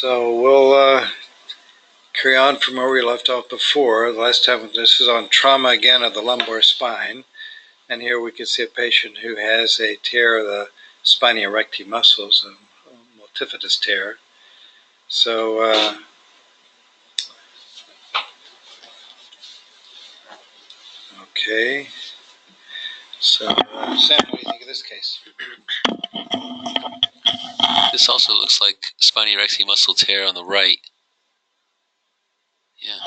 So we'll carry on from where we left off before. The last time, this is on trauma again of the lumbar spine. And here we can see a patient who has a tear of the spinae erecti muscles, a multifidus tear. So okay. So Sam, what do you think of this case? This also looks like spinae erecti muscle tear on the right. Yeah.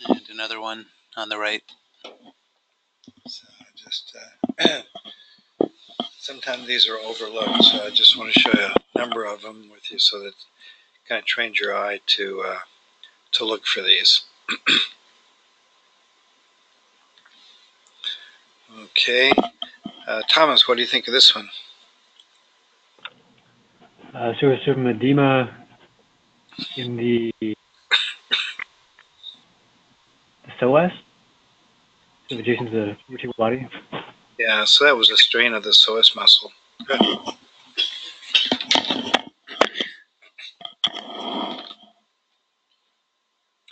And another one on the right. So just sometimes these are overlooked, so I just want to show you a number of them with you so that it kind of trains your eye to look for these. Okay. Thomas, what do you think of this one? So some edema in the psoas, so adjacent to the vertebral body. Yeah, so that was a strain of the psoas muscle. Good. I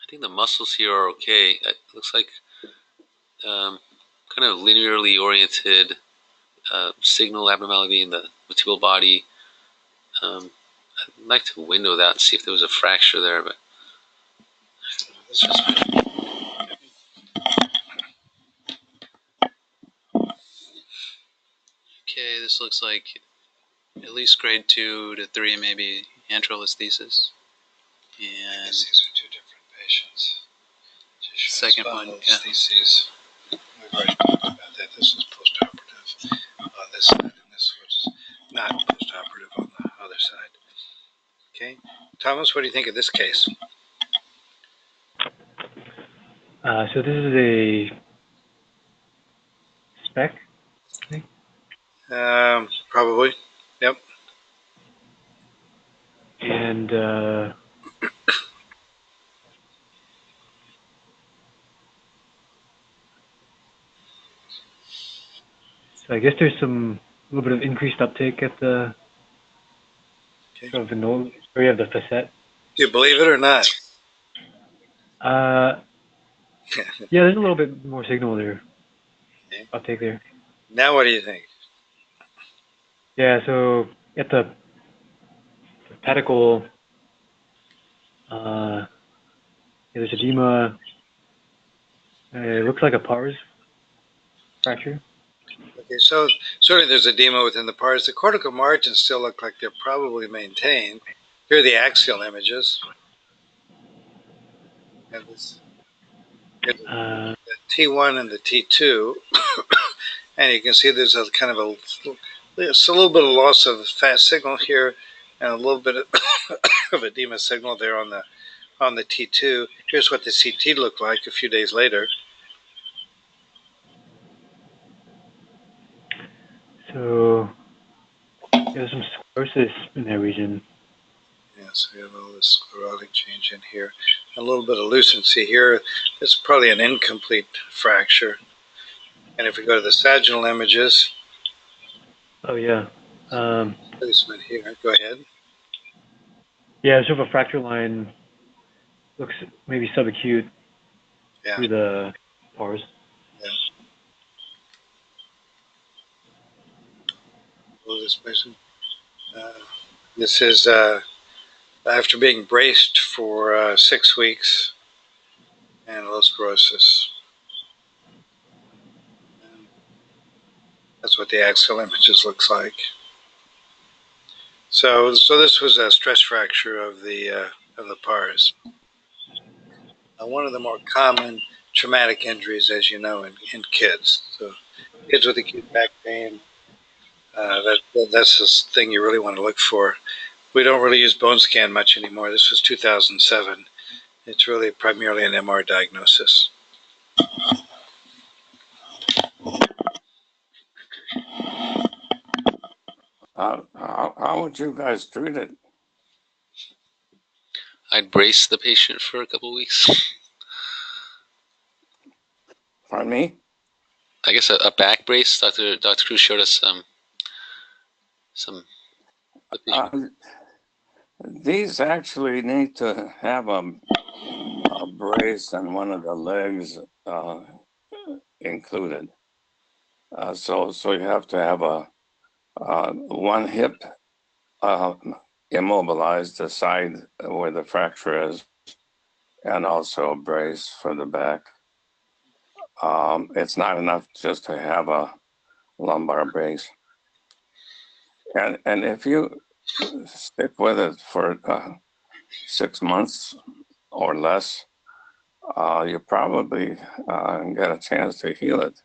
think the muscles here are okay. It looks like kind of linearly oriented signal abnormality in the vertebral body. I'd like to window that and see if there was a fracture there, but it's just okay. This looks like at least grade 2 to 3, maybe anterolisthesis. And These are two different patients. Second one, yeah. We've already talked about that. This was postoperative on this side, and this was not postoperative on the other side. Okay. Thomas, what do you think of this case? So this is a spec, I think. Probably. Yep. And so I guess there's a little bit of increased uptake at the sort of the node area of the facet. Do you believe it or not? Yeah, there's a little bit more signal there. Okay. Uptake there. Now what do you think? Yeah, so at the pedicle, there's edema. It looks like a pars fracture. Okay, so certainly there's edema within the pars. The cortical margins still look like they're probably maintained. Here are the axial images. And this, the T1 and the T2. And you can see there's a kind of it's a little bit of loss of fat signal here and a little bit of edema signal there on the T2. Here's what the CT looked like a few days later. So there's some sclerosis in that region. Yeah, so we have all this sclerotic change in here. A little bit of lucency here. It's probably an incomplete fracture. And if we go to the sagittal images. Oh, yeah. Placement here. Go ahead. Yeah, sort of a fracture line looks maybe subacute through the pars. Yeah. This patient. This is after being braced for 6 weeks and low sclerosis. And that's what the axial images looks like. So this was a stress fracture of the pars. One of the more common traumatic injuries, as you know, in kids. So kids with acute back pain, that's the thing you really want to look for. We don't really use bone scan much anymore. This was 2007. It's really primarily an MR diagnosis. How would you guys treat it? I'd brace the patient for a couple weeks. Pardon me? I guess a back brace. Dr. Cruz showed us some. These actually need to have a brace and one of the legs included. So you have to have a one hip immobilized, the side where the fracture is, and also a brace for the back. It's not enough just to have a lumbar brace. And if you stick with it for 6 months or less, you probably get a chance to heal it.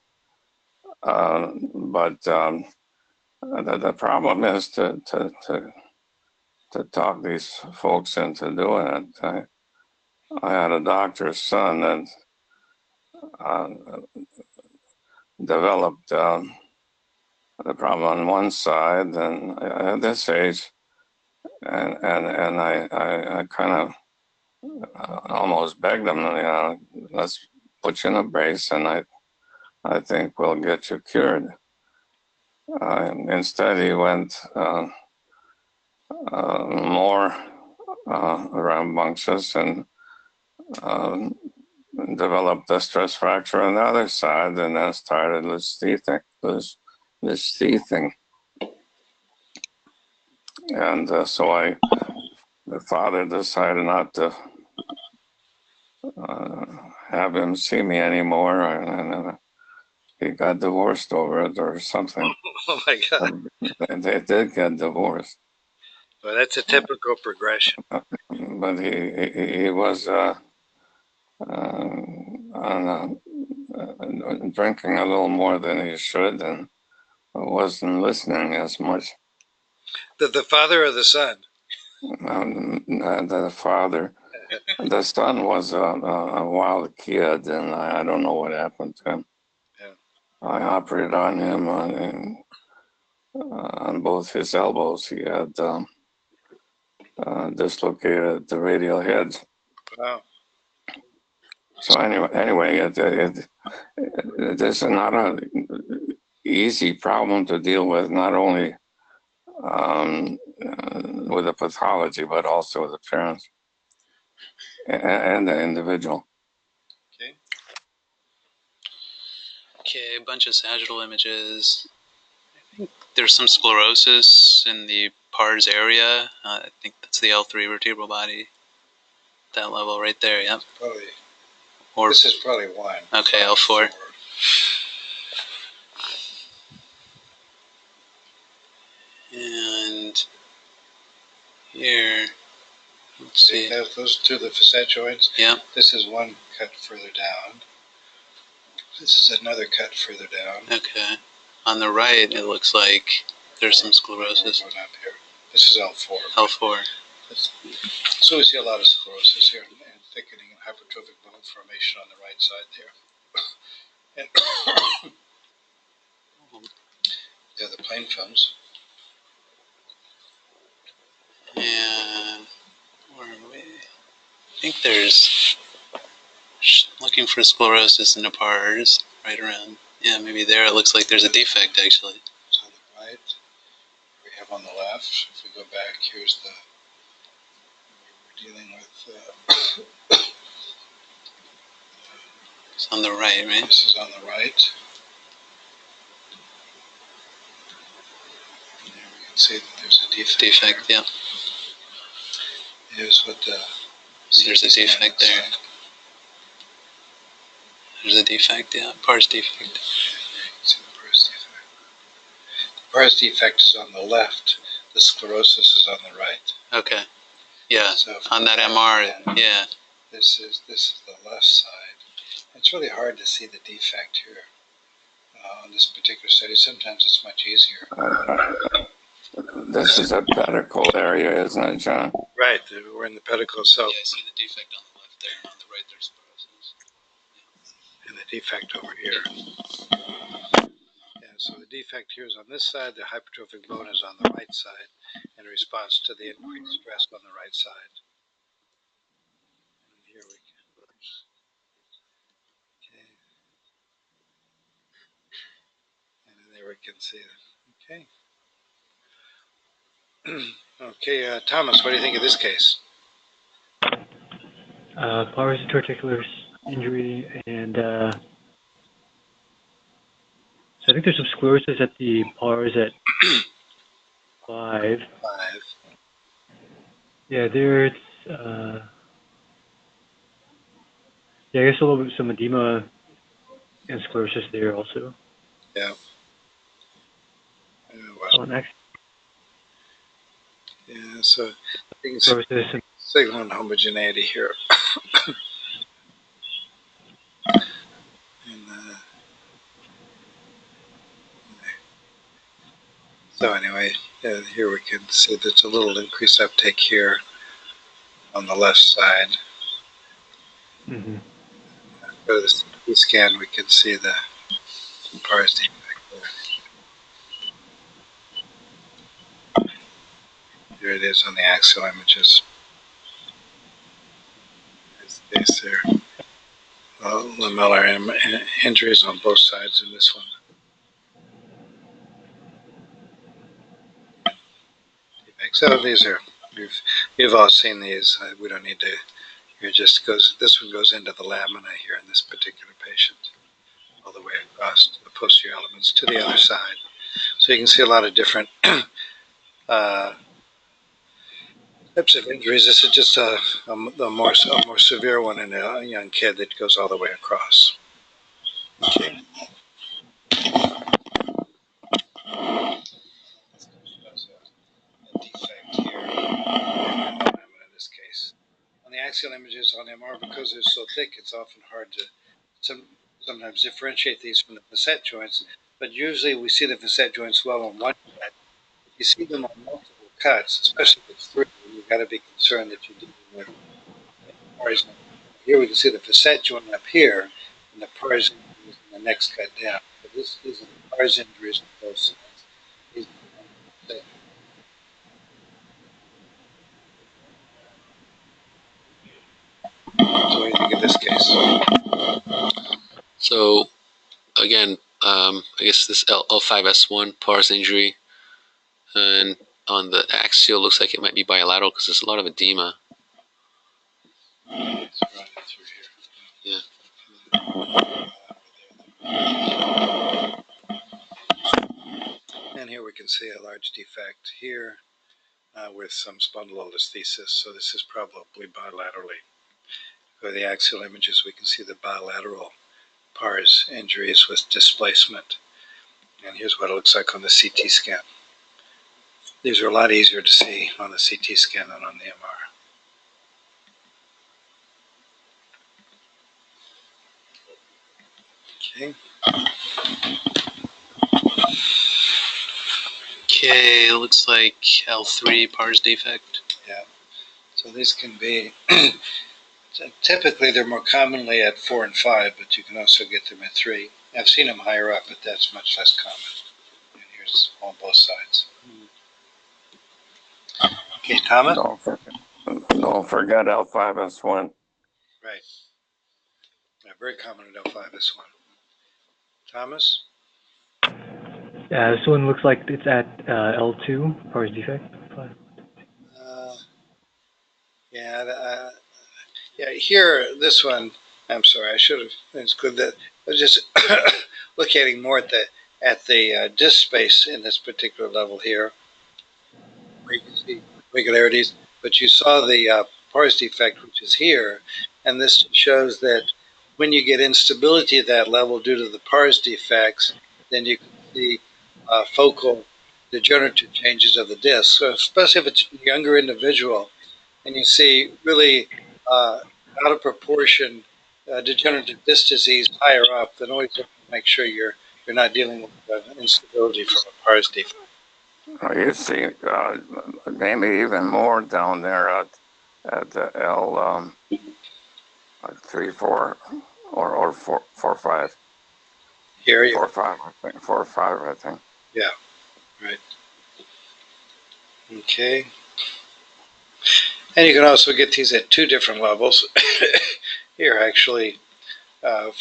But the problem is to talk these folks into doing it. I had a doctor's son that developed the problem on one side, and at this age, and I kind of almost begged him, let's put you in a brace, and I think we'll get you cured. Instead, he went more rambunctious and developed a stress fracture on the other side, and then started this teething. And so the father decided not to have him see me anymore, and he got divorced over it or something. Oh my God! They did get divorced. Well, that's a typical progression. But he was drinking a little more than he should, and wasn't listening as much. The father or the son? The father. The son was a wild kid, and I don't know what happened to him. Yeah. I operated on him on both his elbows. He had dislocated the radial heads. Wow. So anyway, it is not an easy problem to deal with, not only with the pathology, but also with the parents and the individual. Okay, a bunch of sagittal images. I think there's some sclerosis in the pars area. I think that's the L3 vertebral body. That level right there, yep. Probably. Or, this is probably one. Okay, L4. And here, let's see. Those two, the facet joints? Yep. This is one cut further down. This is another cut further down. Okay. On the right, it looks like there's some sclerosis. Going up here. This is L4. L4. So we see a lot of sclerosis here and thickening and hypertrophic bone formation on the right side there. And they're the plain films. And where are we? I think there's looking for sclerosis in the pars right around. Yeah, maybe there. It looks like there's a defect actually. It's on the right. We have on the left. If we go back, here's the. We're dealing with. It's on the right, right? This is on the right. And there we can see that there's a defect. Defect, yeah. Here's what the. So there's a defect there. Like. There's a defect, yeah. Pars defect. Yeah, you can see the pars defect. The pars defect is on the left. The sclerosis is on the right. Okay. Yeah. So on that MR, then, yeah. This is the left side. It's really hard to see the defect here on this particular study. Sometimes it's much easier. This is a pedicle area, isn't it, John? Right. We're in the pedicle itself. Yeah, I see the defect on the left there, and on the right there's sclerosis. Yeah. And the defect over here. Yeah, so the defect here is on this side. The hypertrophic bone is on the right side in response to the increased stress on the right side. And here we go. Okay. can see it. Okay. Okay, Thomas, what do you think of this case? Pars torticollis injury, and so I think there's some sclerosis at the pars at 5. 5. Yeah, there's yeah, I guess a little bit some edema and sclerosis there also. Yeah. Well, next. Yeah, so you can Sclerosis see and signal and homogeneity here. And, so anyway, here we can see there's a little increased uptake here on the left side. mm-hmm. Go to the CT scan, we can see the pars defect there. Here it is on the axial images. There's the case there. Lamellar injuries on both sides in this one. So these are, you've all seen these. We don't need to. Here just goes. This one goes into the lamina here in this particular patient, all the way across to the posterior elements to the other side. So you can see a lot of different types of injuries. This is just a more severe one in a young kid that goes all the way across. Okay. Defect here in this case. On the axial images on MR, because they're so thick, it's often hard to sometimes differentiate these from the facet joints. But usually we see the facet joints well on one cut. If you see them on multiple cuts, especially if it's 3, you've got to be concerned that you're dealing with pars. Here we can see the facet joint up here, and the pars injuries in the next cut down. But these are the pars injuries on both sides. These are the facet. So what do you think of this case? So, again, I guess this L5S1 pars injury, and on the axial looks like it might be bilateral because there's a lot of edema. Let's run it through here. Yeah. And here we can see a large defect here with some spondylolisthesis. So this is probably bilaterally. For the axial images, we can see the bilateral pars injuries with displacement. And here's what it looks like on the CT scan. These are a lot easier to see on the CT scan than on the MR. Okay. Okay, looks like L3 pars defect. Yeah. So these can be, typically they're more commonly at 4 and 5, but you can also get them at 3. I've seen them higher up, but that's much less common. And here's on both sides. Okay, Thomas? Don't forget L5S1. Right. Yeah, very common at L5S1. Thomas? This one looks like it's at L2, pars defect. Yeah, here, this one, I'm sorry, I should have, it's good that, I was just looking more at the disc space in this particular level here, where you can see regularities, but you saw the pars defect, which is here, and this shows that when you get instability at that level due to the pars defects, then you can see focal degenerative changes of the disc. So especially if it's a younger individual, and you see really out of proportion degenerative disc disease higher up, then always make sure you're not dealing with instability from a pars defect. You see maybe even more down there at L 3, 4, or 4, 5. Here, 4, 5, I think. 4, 5, I think. Yeah, right. Okay. And you can also get these at 2 different levels. Here, actually, 4,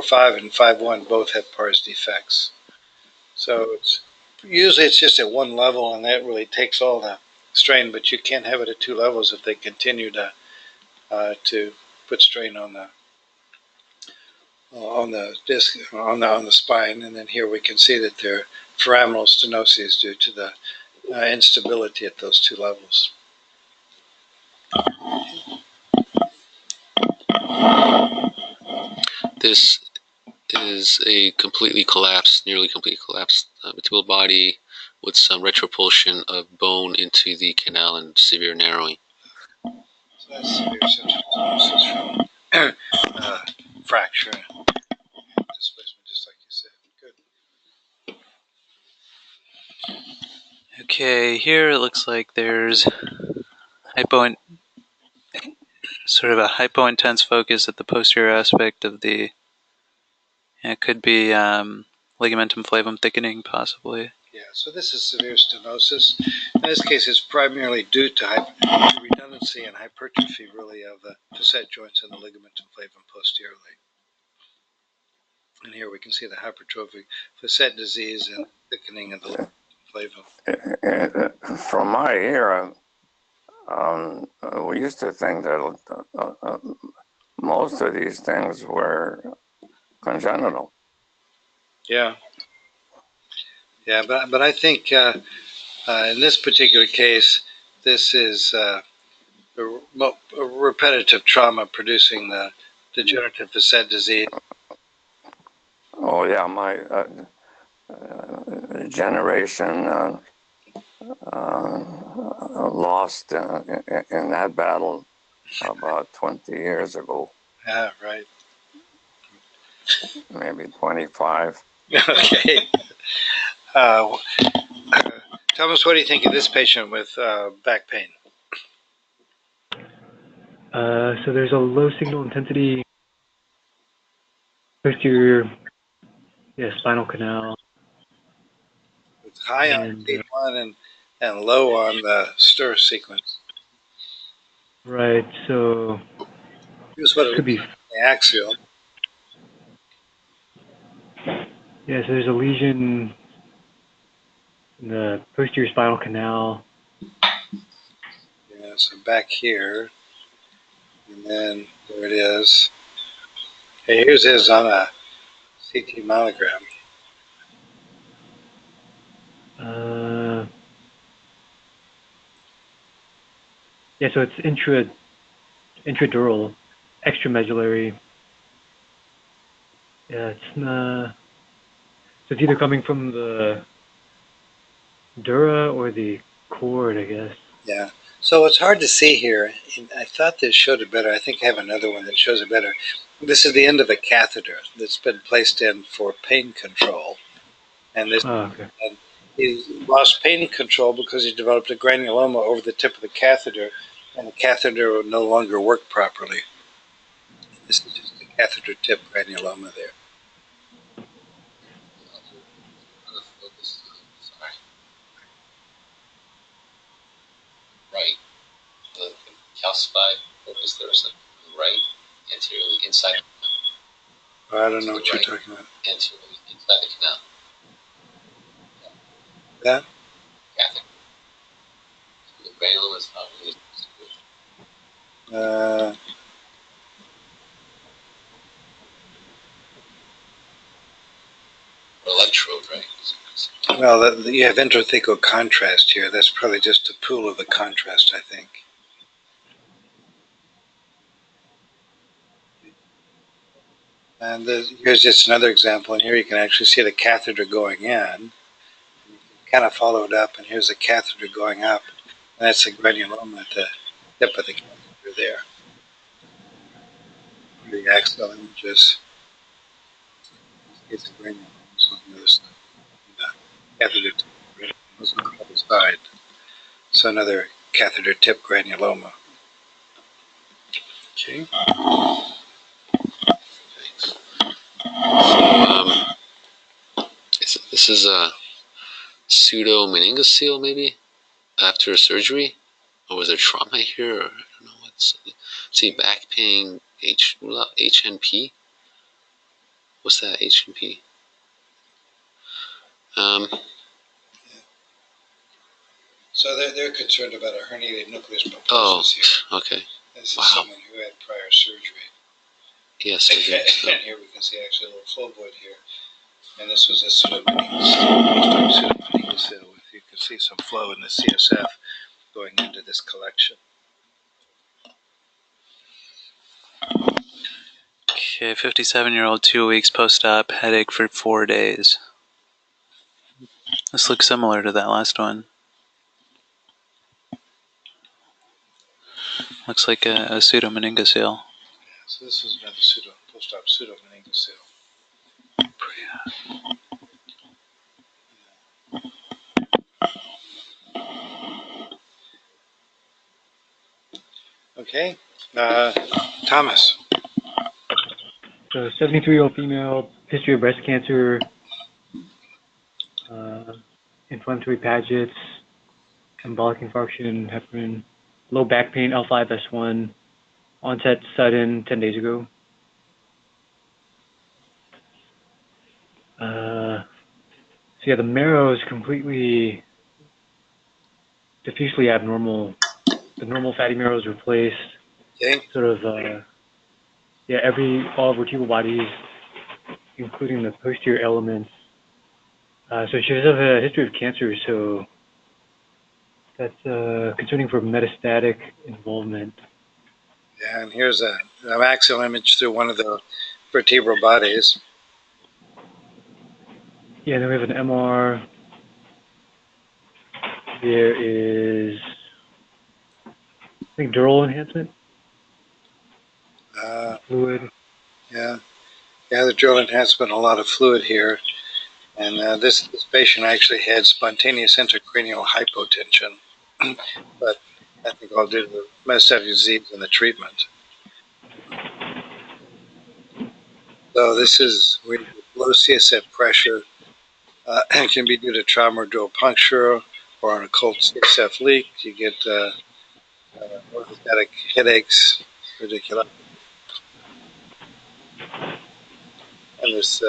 5, and 5, 1 both have pars defects. So usually it's just at one level, and that really takes all the strain. But you can't have it at two levels if they continue to put strain on the disc on the spine. And then here we can see that there are foraminal stenoses due to the instability at those two levels. This is a completely collapsed, nearly completely collapsed vertebral body with some retropulsion of bone into the canal and severe narrowing. So that's severe central stenosis from fracture and displacement, just like you said. Good. Okay, here it looks like there's sort of a hypointense focus at the posterior aspect of the. It could be ligamentum flavum thickening, possibly. Yeah, so this is severe stenosis. In this case, it's primarily due to redundancy and hypertrophy, really, of the facet joints and the ligamentum flavum posteriorly. And here we can see the hypertrophic facet disease and thickening of the ligamentum flavum. From my era, we used to think that most of these things were congenital. Yeah. Yeah, but I think in this particular case, this is a repetitive trauma producing the degenerative facet disease. Oh yeah, my generation lost in that battle about 20 years ago. Yeah, right. Maybe 25. Okay. Thomas, what do you think of this patient with back pain? So there's a low signal intensity posterior, spinal canal. It's high on T1 and low on the stir sequence. Right. So Here's what it could be the axial. Yeah. So there's a lesion in the posterior spinal canal. Yeah, so back here, and then there it is. Okay, here's his on a CT monogram. Yeah. So it's intradural, extramedullary. Yeah. So it's either coming from the dura or the cord, I guess. Yeah. So it's hard to see here. I thought this showed it better. I think I have another one that shows it better. This is the end of a catheter that's been placed in for pain control. And this, okay. and he lost pain control because he developed a granuloma over the tip of the catheter, and the catheter would no longer work properly. This is just a catheter tip granuloma there. Right. The calcified focus there is right anteriorly inside. I don't know what you're talking about. Anteriorly inside the canal. That? Catheter. So the granuloma is not really. Electrode, right? Well, you have intrathecal contrast here. That's probably just a pool of the contrast, I think. And here's just another example, and here you can actually see the catheter going in. You can kind of follow it up, and here's the catheter going up, and that's the granuloma at the tip of the catheter there. The axial images. It's a granuloma on the other side. The catheter tip granulomas on the other side. So another catheter tip granuloma. Okay. So, this is a pseudo meningocele, maybe after surgery, or was there trauma here? Or, I don't know what's. See, back pain, HNP. What's that HNP? So they're concerned about a herniated nucleus pulposus here. Okay. This is someone who had prior surgery. Yes. And here we can see actually a little phoboid here. And this was a pseudomeningeal. You can see some flow in the CSF going into this collection. Okay, 57-year-old, 2 weeks post-op, headache for 4 days. This looks similar to that last one. Looks like a pseudomeningocele. Yeah, so this was another post-op pseudomeningocele. Okay, Thomas. So 73-year-old female, history of breast cancer, inflammatory Paget's, embolic infarction, heparin, low back pain, L5S1, onset sudden 10 days ago. So yeah, the marrow is completely diffusely abnormal. The normal fatty marrow is replaced. Okay. Sort of, all vertebral bodies, including the posterior elements. So she does have a history of cancer, so that's concerning for metastatic involvement. Yeah, and here's an axial image through one of the vertebral bodies. Yeah, then we have an MR. There is, I think, dural enhancement. Fluid. Yeah, the drill enhancement, a lot of fluid here. And this patient actually had spontaneous intracranial hypotension, but I think all due to the metastatic disease and the treatment. So this is low CSF pressure, and can be due to trauma or dual puncture or an occult CSF leak. You get orthostatic headaches, ridiculous. And this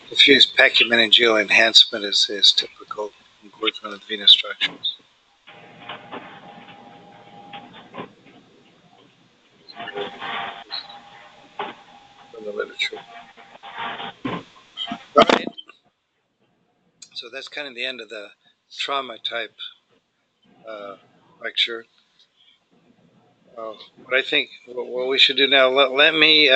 diffuse pachymeningeal enhancement is typical engorgement of the venous structures. From the literature. All right. So that's kind of the end of the trauma type lecture. What I think what we should do now, let me